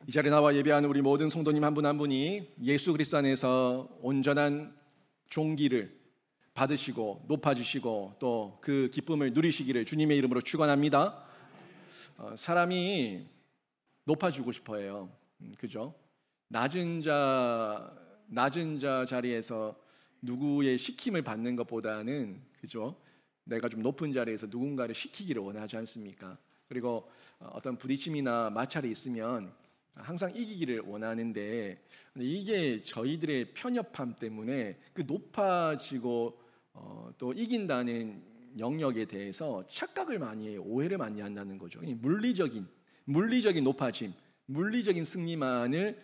이 자리에 나와 예배하는 우리 모든 성도님 한 분 한 분이 예수 그리스도 안에서 온전한 종기를 받으시고 높아지시고 또 그 기쁨을 누리시기를 주님의 이름으로 축원합니다. 사람이 높아지고 싶어해요. 그죠? 낮은 자 자리에서 누구의 시킴을 받는 것보다는, 그죠? 내가 좀 높은 자리에서 누군가를 시키기를 원하지 않습니까? 그리고 어떤 부딪힘이나 마찰이 있으면 항상 이기기를 원하는데, 이게 저희들의 편협함 때문에 그 높아지고 또 이긴다는 영역에 대해서 착각을 많이 해요. 오해를 많이 한다는 거죠. 물리적인 높아짐, 물리적인 승리만을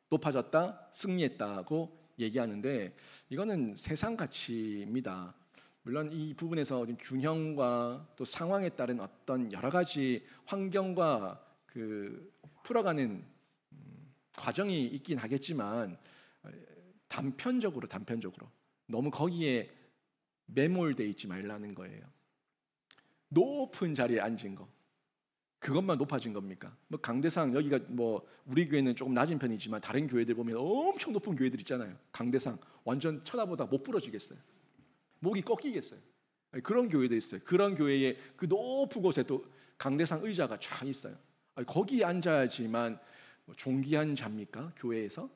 높아졌다, 승리했다고 얘기하는데, 이거는 세상 가치입니다. 물론 이 부분에서 균형과 또 상황에 따른 어떤 여러 가지 환경과 풀어가는 과정이 있긴 하겠지만, 단편적으로 너무 거기에 매몰돼 있지 말라는 거예요. 높은 자리에 앉은 거, 그것만 높아진 겁니까? 뭐 강대상, 여기가 뭐 우리 교회는 조금 낮은 편이지만 다른 교회들 보면 엄청 높은 교회들 있잖아요. 강대상 완전 쳐다보다 못 부러지겠어요. 목이 꺾이겠어요. 그런 교회도 있어요. 그런 교회에 그 높은 곳에 또 강대상 의자가 쫙 있어요. 거기 앉아야지만 존귀한 자입니까? 교회에서?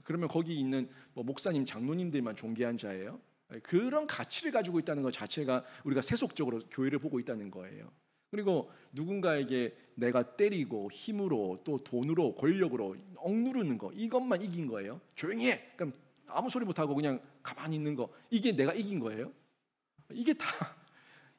그러면 거기 있는 뭐 목사님, 장로님들만 존귀한 자예요? 그런 가치를 가지고 있다는 것 자체가 우리가 세속적으로 교회를 보고 있다는 거예요. 그리고 누군가에게 내가 때리고 힘으로 또 돈으로 권력으로 억누르는 거, 이것만 이긴 거예요. 조용히 해! 그럼 아무 소리 못하고 그냥 가만히 있는 거, 이게 내가 이긴 거예요? 이게 다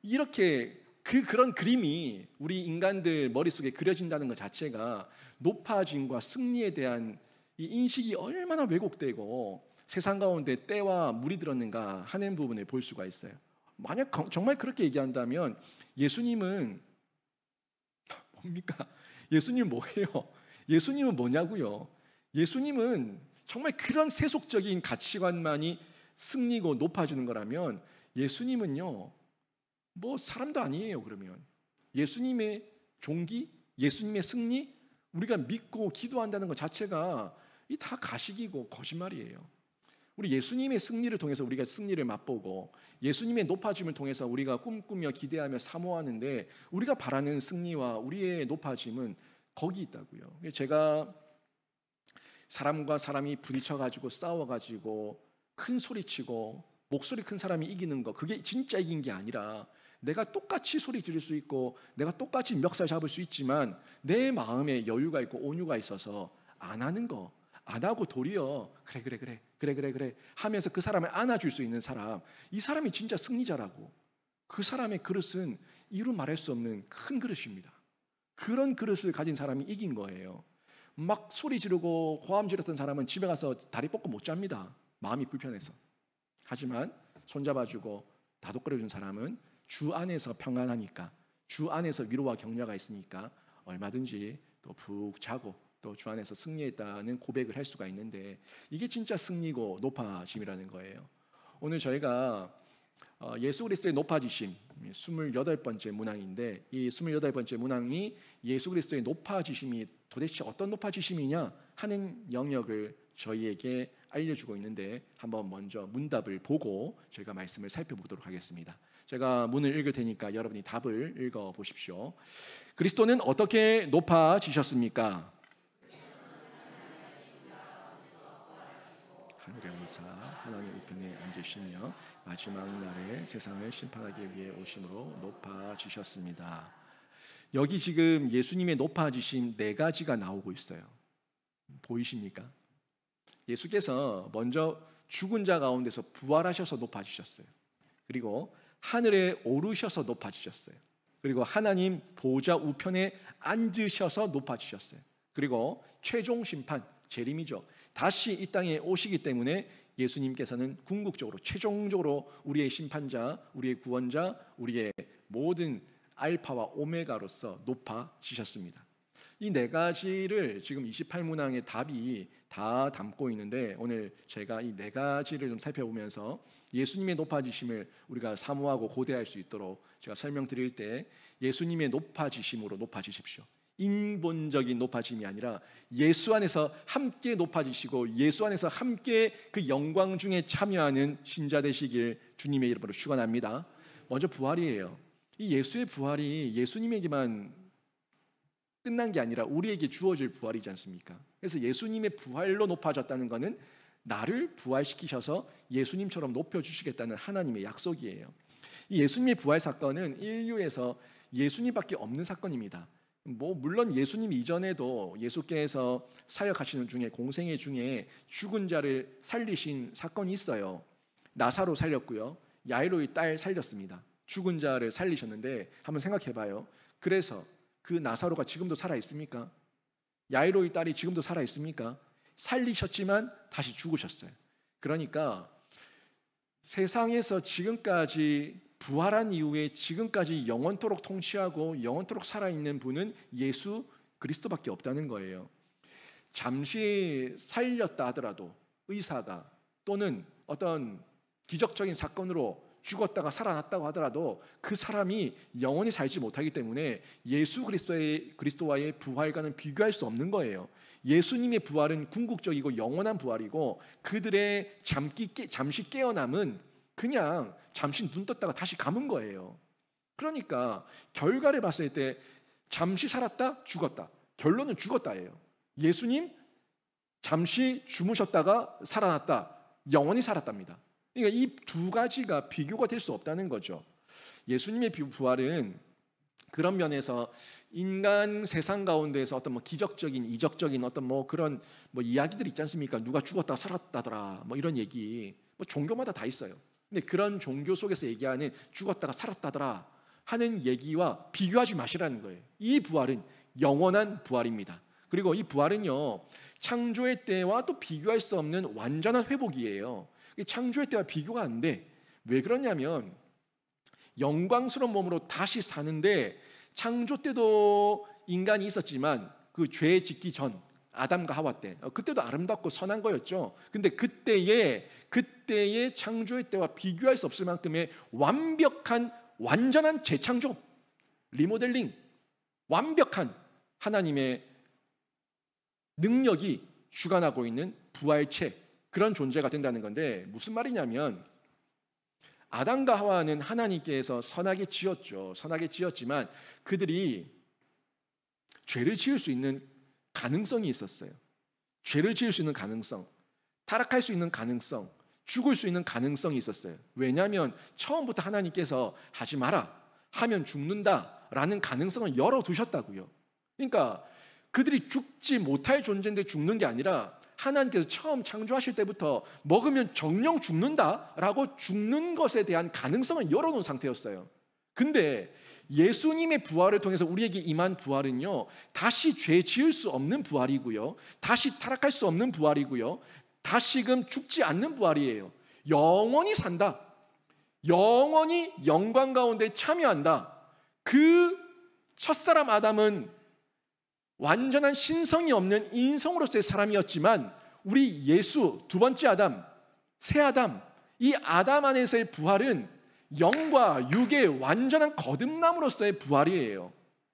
이렇게 그런 그림이 우리 인간들 머릿속에 그려진다는 것 자체가 높아짐과 승리에 대한 이 인식이 얼마나 왜곡되고 세상 가운데 때와 물이 들었는가 하는 부분을 볼 수가 있어요. 만약 정말 그렇게 얘기한다면 예수님은 뭡니까? 예수님은 뭐예요? 예수님은 뭐냐고요? 예수님은 정말 그런 세속적인 가치관만이 승리고 높아지는 거라면 예수님은요, 뭐 사람도 아니에요. 그러면 예수님의 종기, 예수님의 승리, 우리가 믿고 기도한다는 것 자체가 이 다 가식이고 거짓말이에요. 우리 예수님의 승리를 통해서 우리가 승리를 맛보고 예수님의 높아짐을 통해서 우리가 꿈꾸며 기대하며 사모하는데, 우리가 바라는 승리와 우리의 높아짐은 거기 있다고요. 제가 사람과 사람이 부딪혀가지고 싸워가지고 큰 소리치고 목소리 큰 사람이 이기는 거, 그게 진짜 이긴 게 아니라, 내가 똑같이 소리 지를 수 있고 내가 똑같이 멱살 잡을 수 있지만 내 마음에 여유가 있고 온유가 있어서 안 하는 거, 안 하고 도리어 그래 하면서 그 사람을 안아줄 수 있는 사람, 이 사람이 진짜 승리자라고. 그 사람의 그릇은 이루 말할 수 없는 큰 그릇입니다. 그런 그릇을 가진 사람이 이긴 거예요. 막 소리 지르고 고함 지르던 사람은 집에 가서 다리 뻗고 못 잡니다. 마음이 불편해서. 하지만 손잡아주고 다독거려준 사람은 주 안에서 평안하니까, 주 안에서 위로와 격려가 있으니까 얼마든지 또 푹 자고 또 주 안에서 승리했다는 고백을 할 수가 있는데, 이게 진짜 승리고 높아짐이라는 거예요. 오늘 저희가 예수 그리스도의 높아지심 28번째 문항인데, 이 28번째 문항이 예수 그리스도의 높아지심이 도대체 어떤 높아지심이냐 하는 영역을 저희에게 알려주고 있는데, 한번 먼저 문답을 보고 저희가 말씀을 살펴보도록 하겠습니다. 제가 문을 읽을 테니까 여러분이 답을 읽어 보십시오. 그리스도는 어떻게 높아지셨습니까? 하늘의 원사 하나님 우편에 앉으시며 마지막 날에 세상을 심판하기 위해 오심으로 높아지셨습니다. 여기 지금 예수님의 높아지심 네 가지가 나오고 있어요. 보이십니까? 예수께서 먼저 죽은 자 가운데서 부활하셔서 높아지셨어요. 그리고 하늘에 오르셔서 높아지셨어요. 그리고 하나님 보좌 우편에 앉으셔서 높아지셨어요. 그리고 최종 심판, 재림이죠. 다시 이 땅에 오시기 때문에 예수님께서는 궁극적으로 최종적으로 우리의 심판자, 우리의 구원자, 우리의 모든 알파와 오메가로서 높아지셨습니다. 이 네 가지를 지금 28문항의 답이 다 담고 있는데, 오늘 제가 이 네 가지를 좀 살펴보면서 예수님의 높아지심을 우리가 사모하고 고대할 수 있도록 제가 설명드릴 때, 예수님의 높아지심으로 높아지십시오, 인본적인 높아짐이 아니라 예수 안에서 함께 높아지시고 예수 안에서 함께 그 영광 중에 참여하는 신자 되시길 주님의 이름으로 축원합니다. 먼저 부활이에요. 이 예수의 부활이 예수님에게만 끝난 게 아니라 우리에게 주어질 부활이지 않습니까? 그래서 예수님의 부활로 높아졌다는 것은 나를 부활시키셔서 예수님처럼 높여주시겠다는 하나님의 약속이에요. 이 예수님의 부활 사건은 인류에서 예수님밖에 없는 사건입니다. 물론 예수님 이전에도 예수께서 사역하시는 중에 공생애 중에 죽은 자를 살리신 사건이 있어요. 나사로 살렸고요, 야이로의 딸 살렸습니다. 죽은 자를 살리셨는데 한번 생각해봐요. 그래서 그 나사로가 지금도 살아 있습니까? 야이로의 딸이 지금도 살아 있습니까? 살리셨지만 다시 죽으셨어요. 그러니까 세상에서 지금까지 부활한 이후에 지금까지 영원토록 통치하고 영원토록 살아있는 분은 예수 그리스도밖에 없다는 거예요. 잠시 살렸다 하더라도 의사가 또는 어떤 기적적인 사건으로 죽었다가 살아났다고 하더라도 그 사람이 영원히 살지 못하기 때문에 예수 그리스도와의 부활과는 비교할 수 없는 거예요. 예수님의 부활은 궁극적이고 영원한 부활이고 그들의 잠시 깨어남은 그냥 잠시 눈 떴다가 다시 감은 거예요. 그러니까 결과를 봤을 때 잠시 살았다 죽었다, 결론은 죽었다예요. 예수님 잠시 주무셨다가 살아났다, 영원히 살았답니다. 그러니까 이 두 가지가 비교가 될 수 없다는 거죠. 예수님의 부활은 그런 면에서 인간 세상 가운데에서 어떤 기적적인 이적적인 어떤 그런 이야기들 있지 않습니까? 누가 죽었다 살았다더라 이런 얘기 종교마다 다 있어요. 근데 그런 종교 속에서 얘기하는 죽었다가 살았다더라 하는 얘기와 비교하지 마시라는 거예요. 이 부활은 영원한 부활입니다. 그리고 이 부활은요, 창조의 때와 또 비교할 수 없는 완전한 회복이에요. 창조의 때와 비교가 안 돼. 왜 그러냐면 영광스러운 몸으로 다시 사는데, 창조 때도 인간이 있었지만 그 죄 짓기 전 아담과 하와 때 그때도 아름답고 선한 거였죠. 근데 그때의 창조의 때와 비교할 수 없을 만큼의 완벽한 완전한 재창조, 리모델링, 완벽한 하나님의 능력이 주관하고 있는 부활체, 그런 존재가 된다는 건데, 무슨 말이냐면 아담과 하와는 하나님께서 선하게 지었죠. 선하게 지었지만 그들이 죄를 지을 수 있는 가능성이 있었어요. 죄를 지을 수 있는 가능성, 타락할 수 있는 가능성, 죽을 수 있는 가능성이 있었어요. 왜냐하면 처음부터 하나님께서 하지 마라, 하면 죽는다라는 가능성을 열어두셨다고요. 그러니까 그들이 죽지 못할 존재인데 죽는 게 아니라 하나님께서 처음 창조하실 때부터 먹으면 정령 죽는다라고 죽는 것에 대한 가능성을 열어놓은 상태였어요. 근데 예수님의 부활을 통해서 우리에게 임한 부활은요, 다시 죄 지을 수 없는 부활이고요, 다시 타락할 수 없는 부활이고요, 다시금 죽지 않는 부활이에요. 영원히 산다, 영원히 영광 가운데 참여한다. 그 첫사람 아담은 완전한 신성이 없는 인성으로서의 사람이었지만 우리 예수 두 번째 아담, 새 아담, 이 아담 안에서의 부활은 영과 육의 완전한 거듭남으로서의 부활이에요.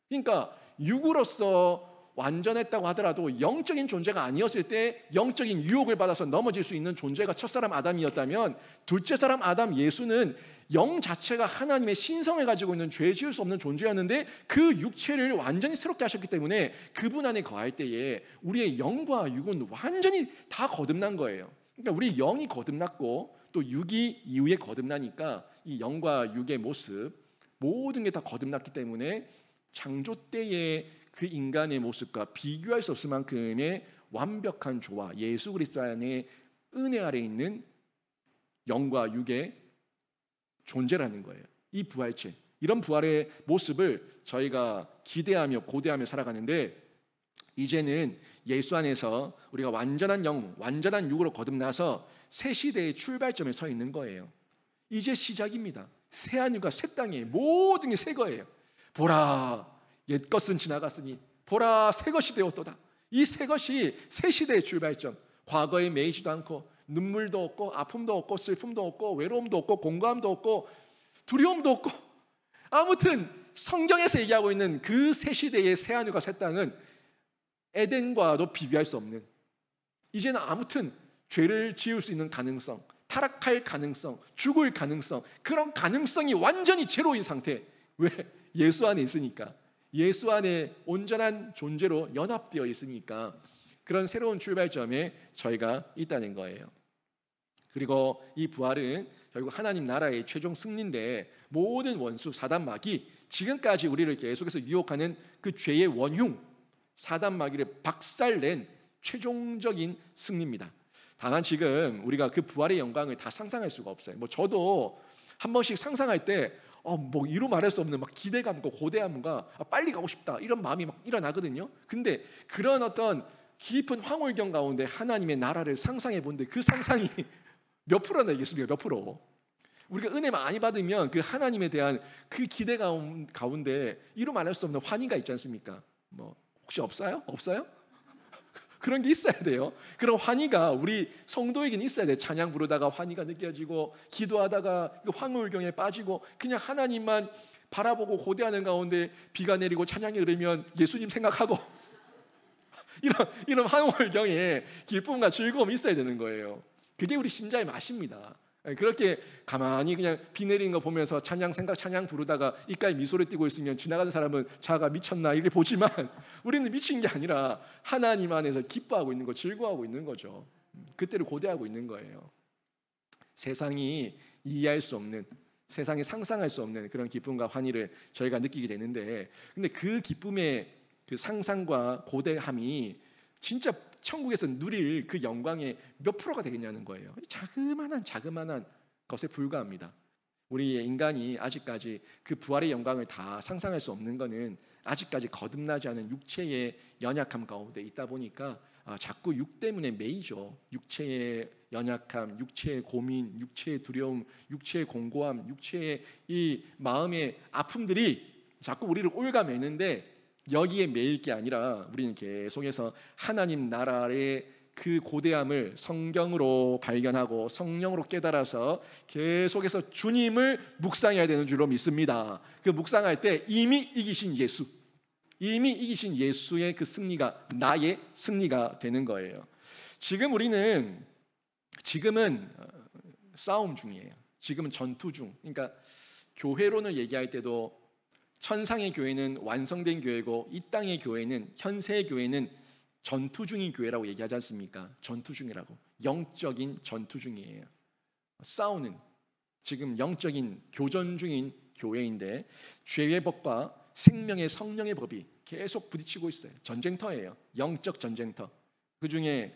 그러니까 육으로서 완전했다고 하더라도 영적인 존재가 아니었을 때 영적인 유혹을 받아서 넘어질 수 있는 존재가 첫사람 아담이었다면, 둘째 사람 아담 예수는 영 자체가 하나님의 신성을 가지고 있는 죄 지을 수 없는 존재였는데 그 육체를 완전히 새롭게 하셨기 때문에 그분 안에 거할 때에 우리의 영과 육은 완전히 다 거듭난 거예요. 그러니까 우리 영이 거듭났고 또 육이 이후에 거듭나니까 이 영과 육의 모습 모든 게 다 거듭났기 때문에 창조 때의 그 인간의 모습과 비교할 수 없을 만큼의 완벽한 조화, 예수 그리스도 안에 은혜 아래 있는 영과 육의 존재라는 거예요. 이 부활체, 이런 부활의 모습을 저희가 기대하며 고대하며 살아가는데, 이제는 예수 안에서 우리가 완전한 영, 완전한 육으로 거듭나서 새 시대의 출발점에 서 있는 거예요. 이제 시작입니다. 새 하늘과 새 땅에 모든 게 새 거예요. 보라, 옛 것은 지나갔으니 보라, 새 것이 되었도다. 이 새 것이 새 시대의 출발점. 과거에 매이지도 않고 눈물도 없고 아픔도 없고 슬픔도 없고 외로움도 없고 공감도 없고 두려움도 없고, 아무튼 성경에서 얘기하고 있는 그 새 시대의 새 하늘과 새 땅은 에덴과도 비교할 수 없는, 이제는 아무튼 죄를 지을 수 있는 가능성, 타락할 가능성, 죽을 가능성, 그런 가능성이 완전히 제로인 상태. 왜? 예수 안에 있으니까. 예수 안에 온전한 존재로 연합되어 있으니까 그런 새로운 출발점에 저희가 있다는 거예요. 그리고 이 부활은 결국 하나님 나라의 최종 승리인데, 모든 원수 사단 마귀, 지금까지 우리를 계속해서 유혹하는 그 죄의 원흉 사단 마귀를 박살낸 최종적인 승리입니다. 다만 지금 우리가 그 부활의 영광을 다 상상할 수가 없어요. 저도 한 번씩 상상할 때 이루 말할 수 없는 막 기대감과 고대함과 빨리 가고 싶다 이런 마음이 막 일어나거든요. 근데 그런 어떤 깊은 황홀경 가운데 하나님의 나라를 상상해 본데 그 상상이 몇 프로나 되겠습니까? 몇 프로? 우리가 은혜 많이 받으면 그 하나님에 대한 그 기대감 가운데 이루 말할 수 없는 환희가 있지 않습니까? 혹시 없어요? 없어요? 그런 게 있어야 돼요. 그런 환희가 우리 성도에게는 있어야 돼요. 찬양 부르다가 환희가 느껴지고, 기도하다가 황홀경에 빠지고, 그냥 하나님만 바라보고 고대하는 가운데 비가 내리고 찬양이 흐르면 예수님 생각하고 이런 황홀경에 기쁨과 즐거움이 있어야 되는 거예요. 그게 우리 신자의 맛입니다. 그렇게 가만히 그냥 비 내리는 거 보면서 찬양 부르다가 입가에 미소를 띠고 있으면 지나가는 사람은 자가 미쳤나 이렇게 보지만, 우리는 미친 게 아니라 하나님 안에서 기뻐하고 있는 거, 즐거워하고 있는 거죠. 그때를 고대하고 있는 거예요. 세상이 이해할 수 없는, 세상이 상상할 수 없는 그런 기쁨과 환희를 저희가 느끼게 되는데, 근데 그 기쁨의 그 상상과 고대함이 진짜 천국에서 누릴 그 영광의 몇 프로가 되겠냐는 거예요. 자그마한 것에 불과합니다. 우리 인간이 아직까지 그 부활의 영광을 다 상상할 수 없는 것은 아직까지 거듭나지 않은 육체의 연약함 가운데 있다 보니까 자꾸 육 때문에 매이죠. 육체의 연약함, 육체의 고민, 육체의 두려움, 육체의 공고함, 육체의 이 마음의 아픔들이 자꾸 우리를 올가매는데, 여기에 매일 게 아니라 우리는 계속해서 하나님 나라의 그 고대함을 성경으로 발견하고 성령으로 깨달아서 계속해서 주님을 묵상해야 되는 줄로 믿습니다. 그 묵상할 때 이미 이기신 예수의 그 승리가 나의 승리가 되는 거예요. 지금은 싸움 중이에요. 지금은 전투 중. 그러니까 교회론을 얘기할 때도 천상의 교회는 완성된 교회고, 이 땅의 교회는, 현세의 교회는 전투 중인 교회라고 얘기하지 않습니까? 전투 중이라고. 영적인 전투 중이에요. 싸우는, 지금 영적인 교전 중인 교회인데, 죄의 법과 생명의 성령의 법이 계속 부딪히고 있어요. 전쟁터예요. 영적 전쟁터. 그중에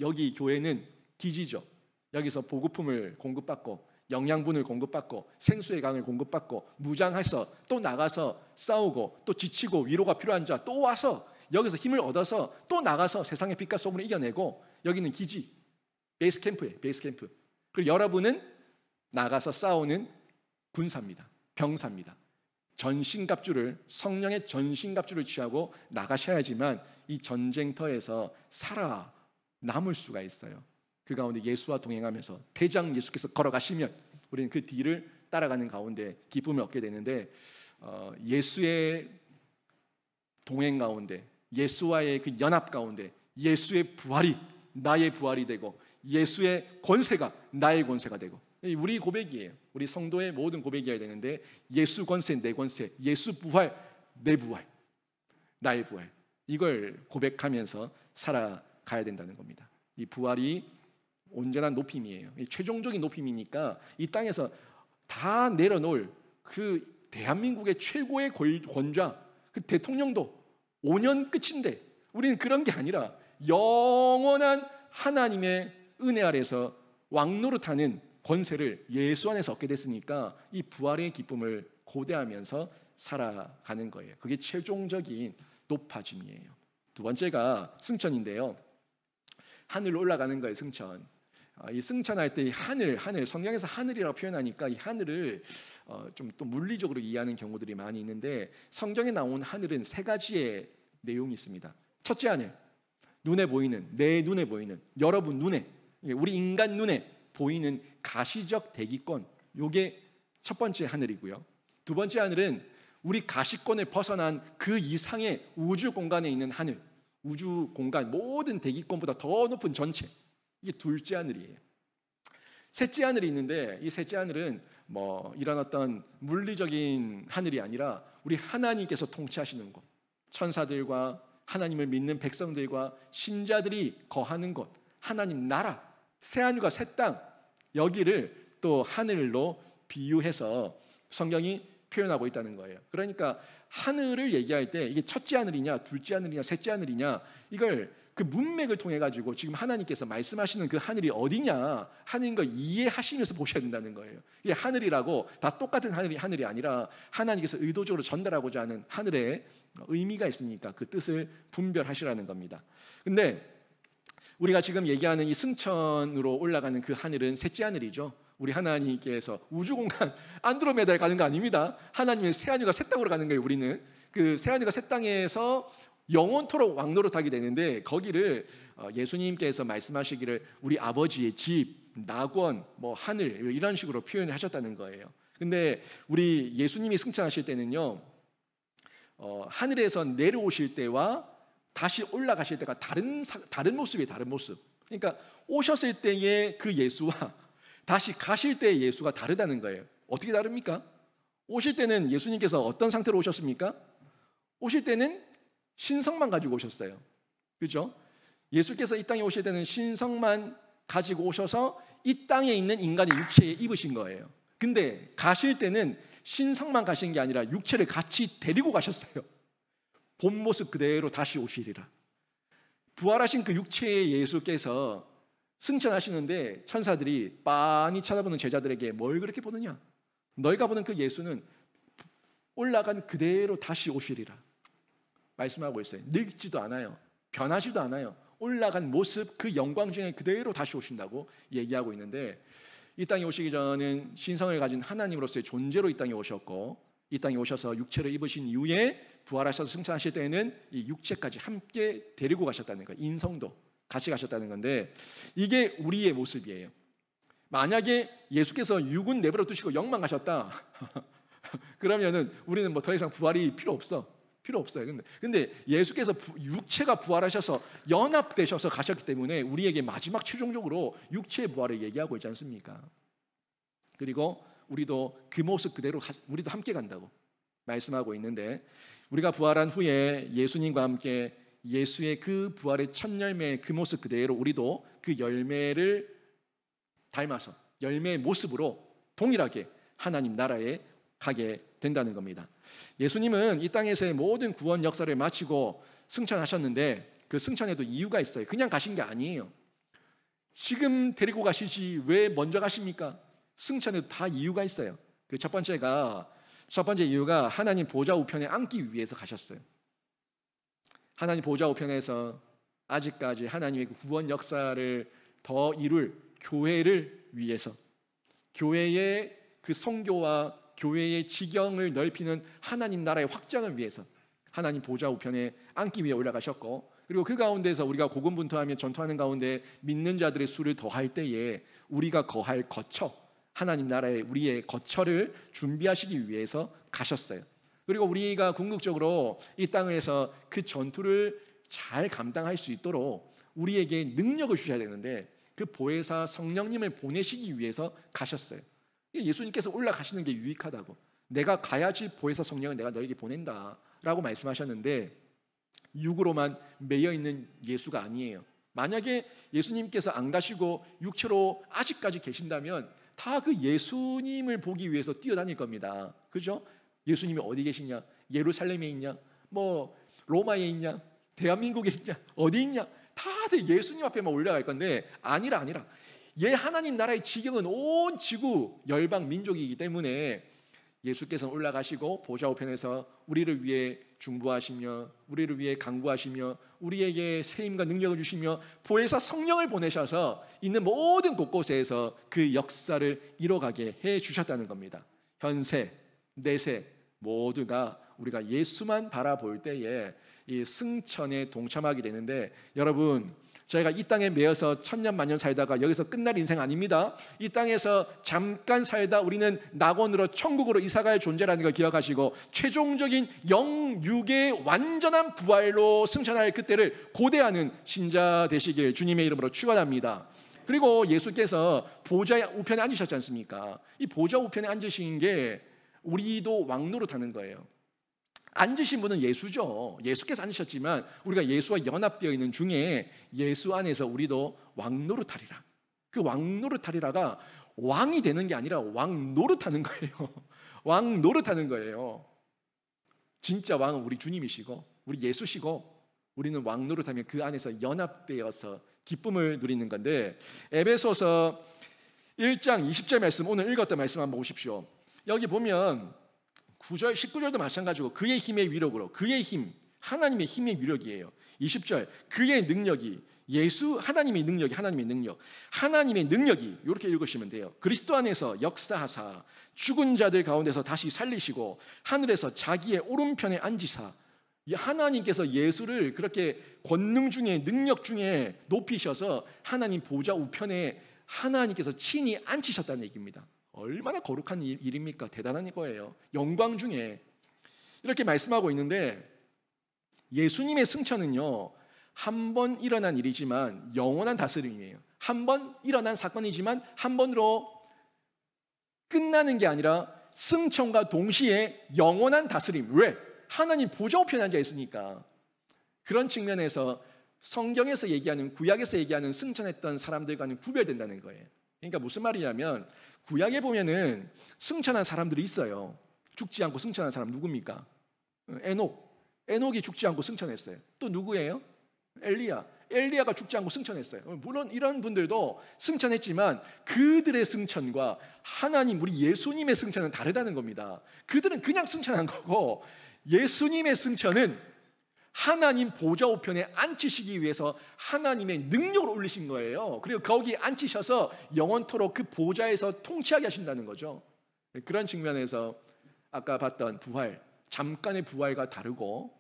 여기 교회는 기지죠. 여기서 보급품을 공급받고, 영양분을 공급받고, 생수의 강을 공급받고, 무장해서 또 나가서 싸우고, 또 지치고 위로가 필요한 자 또 와서 여기서 힘을 얻어서 또 나가서 세상의 빛과 소금을 이겨내고, 여기는 기지, 베이스 캠프예요. 베이스 캠프. 그리고 여러분은 나가서 싸우는 군사입니다. 병사입니다. 전신갑주를, 성령의 전신갑주를 취하고 나가셔야지만 이 전쟁터에서 살아남을 수가 있어요. 그 가운데 예수와 동행하면서 대장 예수께서 걸어가시면 우리는 그 뒤를 따라가는 가운데 기쁨을 얻게 되는데, 예수의 동행 가운데, 예수와의 그 연합 가운데 예수의 부활이 나의 부활이 되고, 예수의 권세가 나의 권세가 되고, 우리 고백이에요. 우리 성도의 모든 고백이어야 되는데, 예수 권세 내 권세, 예수 부활 내 부활, 나의 부활, 이걸 고백하면서 살아가야 된다는 겁니다. 이 부활이 온전한 높임이에요. 최종적인 높임이니까 이 땅에서 다 내려놓을 그 대한민국의 최고의 권좌, 그 대통령도 5년 끝인데, 우리는 그런 게 아니라 영원한 하나님의 은혜 아래서 왕노릇하는 권세를 예수 안에서 얻게 됐으니까 이 부활의 기쁨을 고대하면서 살아가는 거예요. 그게 최종적인 높아짐이에요. 두 번째가 승천인데요. 하늘로 올라가는 거예요. 승천. 이 승천할 때 이 하늘, 성경에서 하늘이라고 표현하니까 이 하늘을 좀 또 물리적으로 이해하는 경우들이 많이 있는데, 성경에 나온 하늘은 세 가지의 내용이 있습니다. 첫째 하늘, 눈에 보이는, 내 눈에 보이는, 여러분 눈에, 우리 인간 눈에 보이는 가시적 대기권, 요게 첫 번째 하늘이고요. 두 번째 하늘은 우리 가시권을 벗어난 그 이상의 우주 공간에 있는 하늘, 우주 공간 모든 대기권보다 더 높은 전체, 이게 둘째 하늘이에요. 셋째 하늘이 있는데 이 셋째 하늘은 이런 어떤 물리적인 하늘이 아니라 우리 하나님께서 통치하시는 곳, 천사들과 하나님을 믿는 백성들과 신자들이 거하는 곳, 하나님 나라, 새하늘과 새 땅, 여기를 또 하늘로 비유해서 성경이 표현하고 있다는 거예요. 그러니까 하늘을 얘기할 때 이게 첫째 하늘이냐, 둘째 하늘이냐, 셋째 하늘이냐, 이걸 그 문맥을 통해 가지고 지금 하나님께서 말씀하시는 그 하늘이 어디냐 하는 걸 이해하시면서 보셔야 된다는 거예요. 이게 하늘이라고 다 똑같은 하늘이 아니라 하나님께서 의도적으로 전달하고자 하는 하늘의 의미가 있으니까 그 뜻을 분별하시라는 겁니다. 근데 우리가 지금 얘기하는 이 승천으로 올라가는 그 하늘은 셋째 하늘이죠. 우리 하나님께서 우주공간 안드로메다에 가는 거 아닙니다. 하나님의 새하늘과 새 땅으로 가는 거예요. 우리는 그 새하늘과 새 땅에서 영원토록 왕노릇하게 되는데, 거기를 예수님께서 말씀하시기를 우리 아버지의 집, 낙원, 하늘 이런 식으로 표현을 하셨다는 거예요. 근데 우리 예수님이 승천하실 때는요, 하늘에서 내려오실 때와 다시 올라가실 때가 다른 모습이에요. 다른 모습. 그러니까 오셨을 때의 그 예수와 다시 가실 때의 예수가 다르다는 거예요. 어떻게 다릅니까? 오실 때는 예수님께서 어떤 상태로 오셨습니까? 오실 때는 신성만 가지고 오셨어요. 그렇죠? 예수께서 이 땅에 오실 때는 신성만 가지고 오셔서 이 땅에 있는 인간의 육체에 입으신 거예요. 근데 가실 때는 신성만 가신 게 아니라 육체를 같이 데리고 가셨어요. 본 모습 그대로 다시 오시리라. 부활하신 그 육체의 예수께서 승천하시는데 천사들이 빤히 쳐다보는 제자들에게 뭘 그렇게 보느냐? 너희가 보는 그 예수는 올라간 그대로 다시 오시리라 말씀하고 있어요. 늙지도 않아요. 변하지도 않아요. 올라간 모습, 그 영광 중에 그대로 다시 오신다고 얘기하고 있는데, 이 땅에 오시기 전은 신성을 가진 하나님으로서의 존재로 이 땅에 오셨고, 이 땅에 오셔서 육체를 입으신 이후에 부활하셔서 승천하실 때에는 이 육체까지 함께 데리고 가셨다는 거예요. 인성도 같이 가셨다는 건데, 이게 우리의 모습이에요. 만약에 예수께서 육은 내버려 두시고 영만 가셨다 그러면은 우리는 더 이상 부활이 필요 없어요. 근데 예수께서 육체가 부활하셔서 연합되셔서 가셨기 때문에 우리에게 마지막 최종적으로 육체의 부활을 얘기하고 있지 않습니까? 그리고 우리도 그 모습 그대로 우리도 함께 간다고 말씀하고 있는데, 우리가 부활한 후에 예수님과 함께 예수의 그 부활의 첫 열매, 그 모습 그대로 우리도 그 열매를 닮아서 열매의 모습으로 동일하게 하나님 나라에 가게 된다는 겁니다. 예수님은 이 땅에서의 모든 구원 역사를 마치고 승천하셨는데, 그 승천에도 이유가 있어요. 그냥 가신 게 아니에요. 지금 데리고 가시지 왜 먼저 가십니까? 승천에도 다 이유가 있어요. 그 첫 번째 이유가 하나님 보좌 우편에 앉기 위해서 가셨어요. 하나님 보좌 우편에서 아직까지 하나님의 구원 역사를 더 이룰 교회를 위해서, 교회의 그 선교와 교회의 지경을 넓히는 하나님 나라의 확장을 위해서 하나님 보좌 우편에 앉기 위해 올라가셨고, 그리고 그 가운데서 우리가 고군분투하며 전투하는 가운데 믿는 자들의 수를 더할 때에 우리가 거할 거처, 하나님 나라의 우리의 거처를 준비하시기 위해서 가셨어요. 그리고 우리가 궁극적으로 이 땅에서 그 전투를 잘 감당할 수 있도록 우리에게 능력을 주셔야 되는데, 그 보혜사 성령님을 보내시기 위해서 가셨어요. 예수님께서 올라가시는 게 유익하다고, 내가 가야지 보혜사 성령을 내가 너에게 보낸다라고 말씀하셨는데, 육으로만 매여 있는 예수가 아니에요. 만약에 예수님께서 안 가시고 육체로 아직까지 계신다면 다 그 예수님을 보기 위해서 뛰어다닐 겁니다. 그죠? 예수님이 어디 계시냐? 예루살렘에 있냐? 로마에 있냐? 대한민국에 있냐? 어디 있냐? 다들 예수님 앞에만 올라갈 건데, 아니라 하나님 나라의 지경은 온 지구 열방 민족이기 때문에 예수께서는 올라가시고 보좌 우편에서 우리를 위해 중보하시며 우리를 위해 간구하시며 우리에게 세임과 능력을 주시며 보혜사 성령을 보내셔서 있는 모든 곳곳에서 그 역사를 이뤄가게 해 주셨다는 겁니다. 현세, 내세 모두가 우리가 예수만 바라볼 때에 이 승천에 동참하게 되는데, 여러분 저희가 이 땅에 매여서 천년만년 살다가 여기서 끝날 인생 아닙니다. 이 땅에서 잠깐 살다 우리는 낙원으로 천국으로 이사갈 존재라는 걸 기억하시고 최종적인 영육의 완전한 부활로 승천할 그때를 고대하는 신자 되시길 주님의 이름으로 축원합니다. 그리고 예수께서 보좌 우편에 앉으셨지 않습니까? 이 보좌 우편에 앉으신 게 우리도 왕노릇하는 거예요. 앉으신 분은 예수죠. 예수께서 앉으셨지만 우리가 예수와 연합되어 있는 중에 예수 안에서 우리도 왕노릇하리라. 그 왕노릇하리라가 왕이 되는 게 아니라 왕노릇하는 거예요. 왕노릇하는 거예요. 진짜 왕은 우리 주님이시고 우리 예수시고 우리는 왕노릇하며 그 안에서 연합되어서 기쁨을 누리는 건데, 에베소서 1장 20절 말씀, 오늘 읽었던 말씀 한번 보십시오. 여기 보면 9절, 19절도 마찬가지고 그의 힘의 위력으로, 그의 힘, 하나님의 힘의 위력이에요. 20절, 그의 능력이, 예수, 하나님의 능력이, 하나님의 능력이, 이렇게 읽으시면 돼요. 그리스도 안에서 역사하사 죽은 자들 가운데서 다시 살리시고 하늘에서 자기의 오른편에 앉으사. 하나님께서 예수를 그렇게 권능 중에, 능력 중에 높이셔서 하나님 보좌 우편에 하나님께서 친히 앉히셨다는 얘기입니다. 얼마나 거룩한 일입니까? 대단한 거예요. 영광 중에 이렇게 말씀하고 있는데, 예수님의 승천은요, 한 번 일어난 일이지만 영원한 다스림이에요. 한 번 일어난 사건이지만 한 번으로 끝나는 게 아니라 승천과 동시에 영원한 다스림. 왜? 하나님 보좌 우편에 앉아 있으니까. 그런 측면에서 성경에서 얘기하는, 구약에서 얘기하는 승천했던 사람들과는 구별된다는 거예요. 그러니까 무슨 말이냐면, 구약에 보면은 승천한 사람들이 있어요. 죽지 않고 승천한 사람 누굽니까? 에녹이 죽지 않고 승천했어요. 또 누구예요? 엘리야가 죽지 않고 승천했어요. 물론 이런 분들도 승천했지만 그들의 승천과 하나님, 우리 예수님의 승천은 다르다는 겁니다. 그들은 그냥 승천한 거고, 예수님의 승천은 하나님 보좌 우편에 앉히시기 위해서 하나님의 능력을 올리신 거예요. 그리고 거기 앉히셔서 영원토록 그 보좌에서 통치하게 하신다는 거죠. 그런 측면에서 아까 봤던 부활, 잠깐의 부활과 다르고,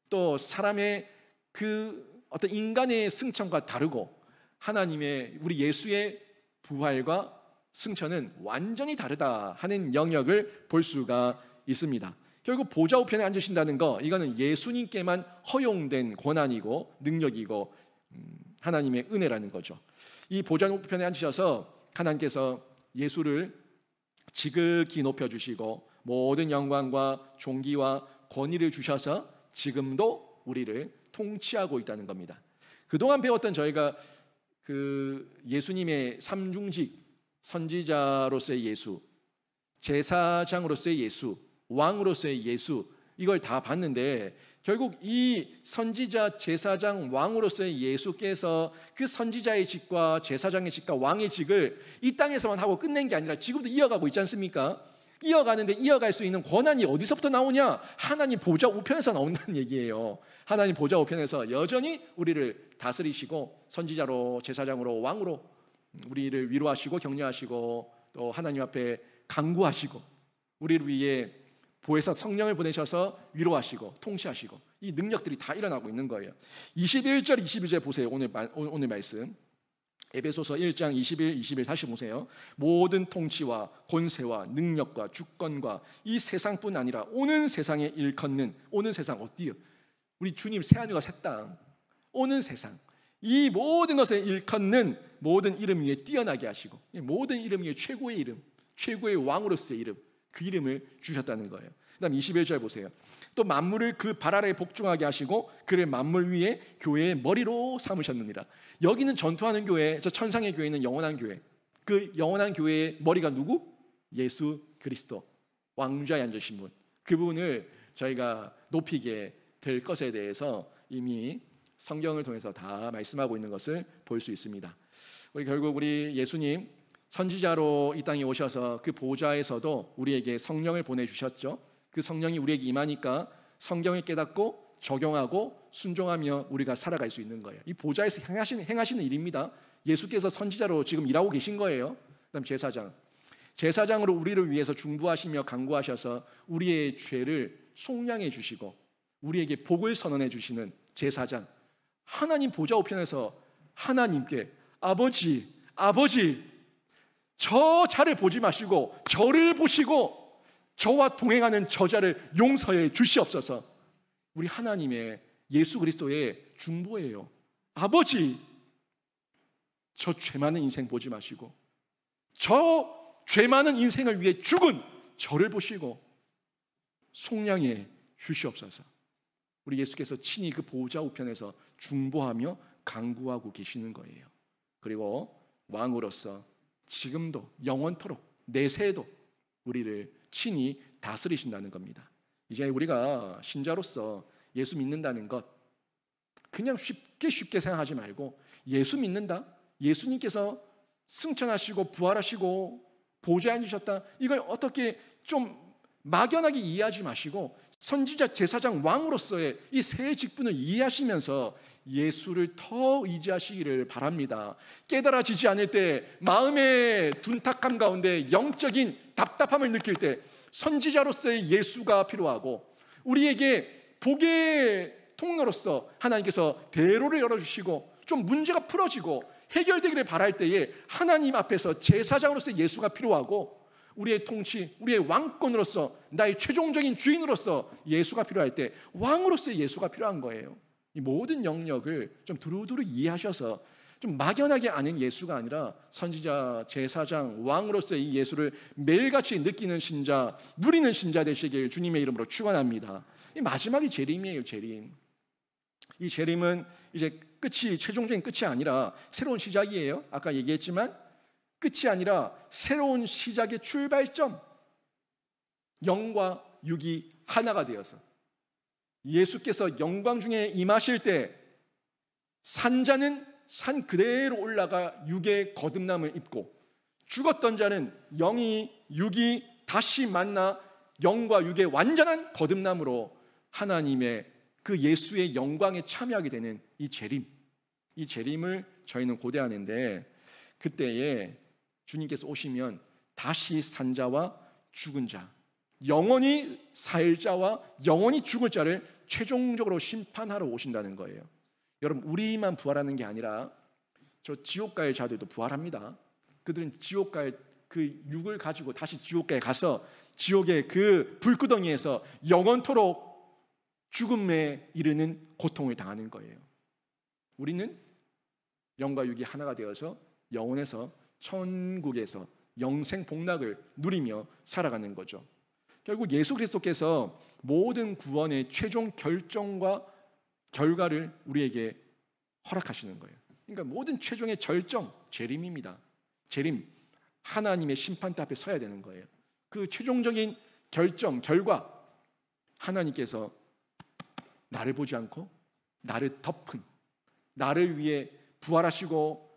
또 사람의 그 어떤 인간의 승천과 다르고, 하나님의, 우리 예수의 부활과 승천은 완전히 다르다 하는 영역을 볼 수가 있습니다. 결국 보좌 우편에 앉으신다는 거, 이거는 예수님께만 허용된 권한이고 능력이고 하나님의 은혜라는 거죠. 이 보좌 우편에 앉으셔서 하나님께서 예수를 지극히 높여주시고 모든 영광과 존귀와 권위를 주셔서 지금도 우리를 통치하고 있다는 겁니다. 그동안 배웠던 저희가 그 예수님의 삼중직, 선지자로서의 예수, 제사장으로서의 예수, 왕으로서의 예수, 이걸 다 봤는데, 결국 이 선지자, 제사장, 왕으로서의 예수께서 그 선지자의 직과 제사장의 직과 왕의 직을 이 땅에서만 하고 끝낸 게 아니라 지금도 이어가고 있지 않습니까? 이어가는데 이어갈 수 있는 권한이 어디서부터 나오냐? 하나님 보좌 우편에서 나온다는 얘기예요. 하나님 보좌 우편에서 여전히 우리를 다스리시고 선지자로, 제사장으로, 왕으로 우리를 위로하시고 격려하시고 또 하나님 앞에 간구하시고 우리를 위해 보혜사 성령을 보내셔서 위로하시고 통치하시고, 이 능력들이 다 일어나고 있는 거예요. 21절 22절 보세요. 오늘 말씀 에베소서 1장 21, 22 다시 보세요. 모든 통치와 권세와 능력과 주권과 이 세상뿐 아니라 오는 세상에 일컫는, 오는 세상 어디요? 우리 주님 새하늘과 새 땅, 오는 세상, 이 모든 것에 일컫는 모든 이름 위에 뛰어나게 하시고, 모든 이름 위에 최고의 이름, 최고의 왕으로서의 이름, 그 이름을 주셨다는 거예요. 그 다음 21절 보세요. 또 만물을 그 발 아래에 복종하게 하시고 그를 만물 위에 교회의 머리로 삼으셨느니라. 여기는 전투하는 교회, 저 천상의 교회는 영원한 교회. 그 영원한 교회의 머리가 누구? 예수 그리스도, 왕좌에 앉으신 분. 그분을 저희가 높이게 될 것에 대해서 이미 성경을 통해서 다 말씀하고 있는 것을 볼 수 있습니다. 결국 우리 예수님 선지자로 이 땅에 오셔서 그 보좌에서도 우리에게 성령을 보내주셨죠. 그 성령이 우리에게 임하니까 성경을 깨닫고 적용하고 순종하며 우리가 살아갈 수 있는 거예요. 이 보좌에서 행하시는 일입니다. 예수께서 선지자로 지금 일하고 계신 거예요. 그다음 제사장으로 우리를 위해서 중보하시며 간구하셔서 우리의 죄를 속량해 주시고 우리에게 복을 선언해 주시는 제사장, 하나님 보좌 우편에서 하나님께 아버지, 아버지, 저 자를 보지 마시고 저를 보시고 저와 동행하는 저자를 용서해 주시옵소서. 우리 하나님의 예수 그리스도의 중보예요. 아버지, 저 죄 많은 인생 보지 마시고 저 죄 많은 인생을 위해 죽은 저를 보시고 속량해 주시옵소서. 우리 예수께서 친히 그 보호자 우편에서 중보하며 간구하고 계시는 거예요. 그리고 왕으로서 지금도 영원토록 내세에도 우리를 친히 다스리신다는 겁니다. 이제 우리가 신자로서 예수 믿는다는 것 그냥 쉽게 생각하지 말고, 예수 믿는다, 예수님께서 승천하시고 부활하시고 보좌에 앉으셨다, 이걸 어떻게 좀 막연하게 이해하지 마시고 선지자, 제사장, 왕으로서의 이 세 직분을 이해하시면서 예수를 더 의지하시기를 바랍니다. 깨달아지지 않을 때, 마음의 둔탁함 가운데 영적인 답답함을 느낄 때 선지자로서의 예수가 필요하고, 우리에게 복의 통로로서 하나님께서 대로를 열어주시고 좀 문제가 풀어지고 해결되기를 바랄 때에 하나님 앞에서 제사장으로서 예수가 필요하고, 우리의 통치, 우리의 왕권으로서 나의 최종적인 주인으로서 예수가 필요할 때 왕으로서의 예수가 필요한 거예요. 이 모든 영역을 좀 두루두루 이해하셔서 좀 막연하게 아는 예수가 아니라 선지자, 제사장, 왕으로서의 이 예수를 매일같이 느끼는 신자, 누리는 신자 되시길 주님의 이름으로 축원합니다. 이 마지막이 재림이에요. 재림. 이 재림은 이제 끝이, 최종적인 끝이 아니라 새로운 시작이에요. 아까 얘기했지만 끝이 아니라 새로운 시작의 출발점. 영과 육이 하나가 되어서 예수께서 영광 중에 임하실 때 산자는 산 그대로 올라가 육의 거듭남을 입고, 죽었던 자는 영이 육이 다시 만나 영과 육의 완전한 거듭남으로 하나님의 그 예수의 영광에 참여하게 되는 이 재림, 이 재림을 저희는 고대하는데, 그때에 주님께서 오시면 다시 산 자와 죽은 자, 영원히 살 자와 영원히 죽을 자를 최종적으로 심판하러 오신다는 거예요. 여러분, 우리만 부활하는 게 아니라 저 지옥 갈 자들도 부활합니다. 그들은 지옥 갈 그 육을 가지고 다시 지옥가에 가서 지옥의 그 불구덩이에서 영원토록 죽음에 이르는 고통을 당하는 거예요. 우리는 영과 육이 하나가 되어서 영원에서 천국에서 영생 복락을 누리며 살아가는 거죠. 결국 예수 그리스도께서 모든 구원의 최종 결정과 결과를 우리에게 허락하시는 거예요. 그러니까 모든 최종의 절정, 재림입니다. 재림, 하나님의 심판대 앞에 서야 되는 거예요. 그 최종적인 결정, 결과, 하나님께서 나를 보지 않고 나를 덮은, 나를 위해 부활하시고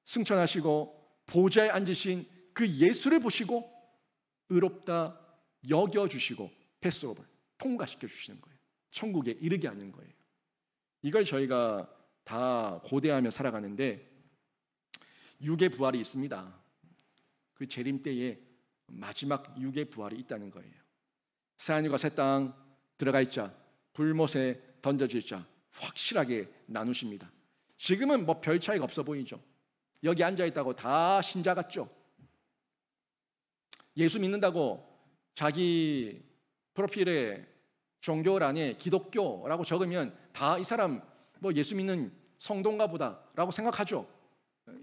승천하시고 보좌에 앉으신 그 예수를 보시고 의롭다 여겨주시고 패스오버, 통과시켜 주시는 거예요. 천국에 이르게 하는 거예요. 이걸 저희가 다 고대하며 살아가는데, 육의 부활이 있습니다. 그 재림 때에 마지막 육의 부활이 있다는 거예요. 새하늘과 새 땅 들어갈 자, 불못에 던져질 자 확실하게 나누십니다. 지금은 뭐 별 차이가 없어 보이죠. 여기 앉아있다고 다 신자 같죠. 예수 믿는다고 자기 프로필에 종교란에 기독교라고 적으면 다 이 사람 뭐 예수 믿는 성도인가 보다라고 생각하죠.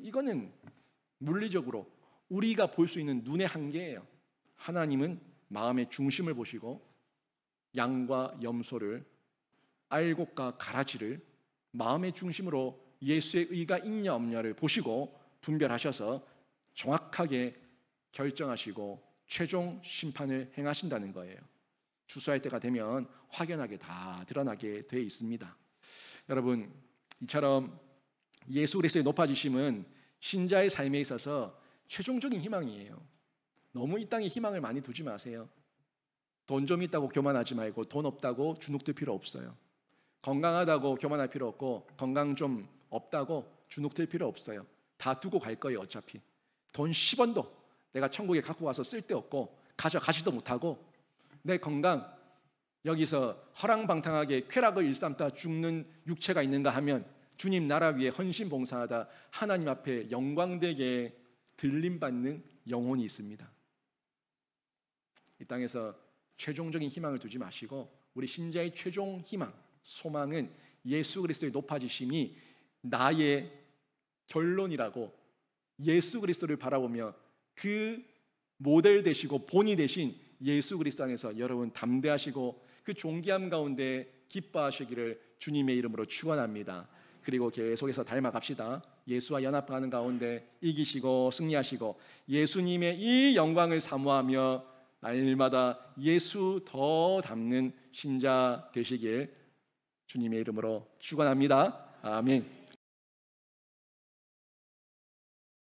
이거는 물리적으로 우리가 볼 수 있는 눈의 한계예요. 하나님은 마음의 중심을 보시고 양과 염소를, 알곡과 가라지를 마음의 중심으로 예수의 의가 있냐 없냐를 보시고 분별하셔서 정확하게 결정하시고 최종 심판을 행하신다는 거예요. 주수할 때가 되면 확연하게 다 드러나게 되어 있습니다. 여러분, 이처럼 예수 그리스도의 높아지심은 신자의 삶에 있어서 최종적인 희망이에요. 너무 이 땅에 희망을 많이 두지 마세요. 돈 좀 있다고 교만하지 말고 돈 없다고 주눅들 필요 없어요. 건강하다고 교만할 필요 없고 건강 좀 없다고 주눅들 필요 없어요. 다 두고 갈 거예요. 어차피 돈 10원도 내가 천국에 갖고 가서 쓸데없고 가져가지도 못하고, 내 건강 여기서 허랑방탕하게 쾌락을 일삼다 죽는 육체가 있는가 하면 주님 나라 위에 헌신 봉사하다 하나님 앞에 영광되게 들림받는 영혼이 있습니다. 이 땅에서 최종적인 희망을 두지 마시고 우리 신자의 최종 희망, 소망은 예수 그리스도의 높아지심이 나의 결론이라고 예수 그리스도를 바라보며 그 모델 되시고 본이 되신 예수 그리스도 안에서 여러분 담대하시고 그 존귀함 가운데 기뻐하시기를 주님의 이름으로 축원합니다. 그리고 계속해서 닮아갑시다. 예수와 연합하는 가운데 이기시고 승리하시고 예수님의 이 영광을 사모하며 날마다 예수 더 닮는 신자 되시길 주님의 이름으로 축원합니다. 아멘.